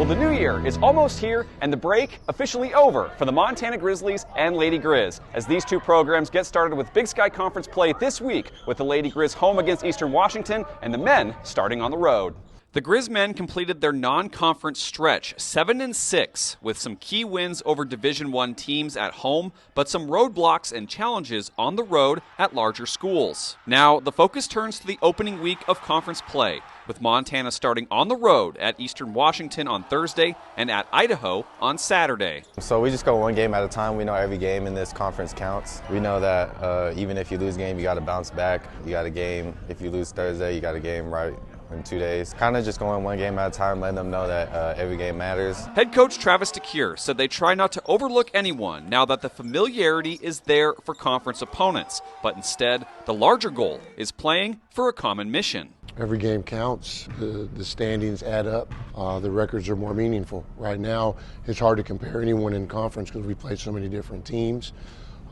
Well, the new year is almost here and the break officially over for the Montana Grizzlies and Lady Grizz as these two programs get started with Big Sky Conference play this week with the Lady Grizz home against Eastern Washington and the men starting on the road. The Grizz men completed their non-conference stretch 7-6 with some key wins over Division I teams at home, but some roadblocks and challenges on the road at larger schools. Now, the focus turns to the opening week of conference play, with Montana starting on the road at Eastern Washington on Thursday and at Idaho on Saturday. So we just go one game at a time. We know every game in this conference counts. We know that even if you lose a game, you got to bounce back. You got a game. If you lose Thursday, you got a game right in 2 days. Kind of just going one game at a time, letting them know that every game matters. Head coach Travis DeCure said they try not to overlook anyone now that the familiarity is there for conference opponents, but instead the larger goal is playing for a common mission. Every game counts. The standings add up. The records are more meaningful. Right now, it's hard to compare anyone in conference because we play so many different teams.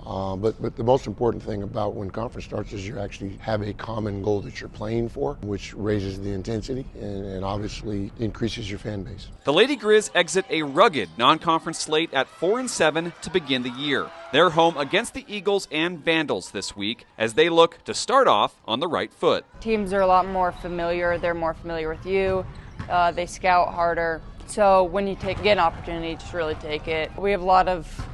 But the most important thing about when conference starts is you actually have a common goal that you're playing for, which raises the intensity and obviously increases your fan base. The Lady Grizz exit a rugged non-conference slate at 4-7 to begin the year. They're home against the Eagles and Vandals this week as they look to start off on the right foot. Teams are a lot more familiar. They're more familiar with you. They scout harder. So when you get an opportunity, just really take it. We have a lot of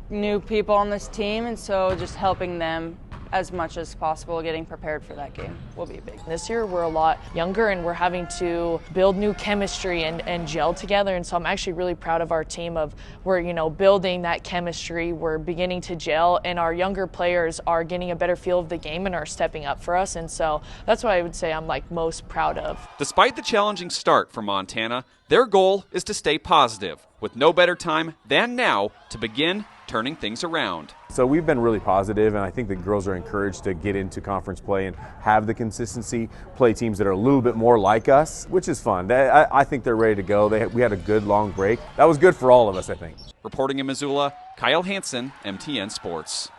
new people on this team, and so just helping them as much as possible, getting prepared for that game will be big. This year we're a lot younger and we're having to build new chemistry and gel together, and so I'm actually really proud of our team we're building that chemistry, we're beginning to gel, and our younger players are getting a better feel of the game and are stepping up for us, and so that's what I would say I'm most proud of. Despite the challenging start for Montana, their goal is to stay positive, with no better time than now to begin turning things around. So we've been really positive, and I think the girls are encouraged to get into conference play and have the consistency, play teams that are a little bit more like us, which is fun. I think they're ready to go. We had a good long break. That was good for all of us, I think. Reporting in Missoula, Kyle Hansen, MTN Sports.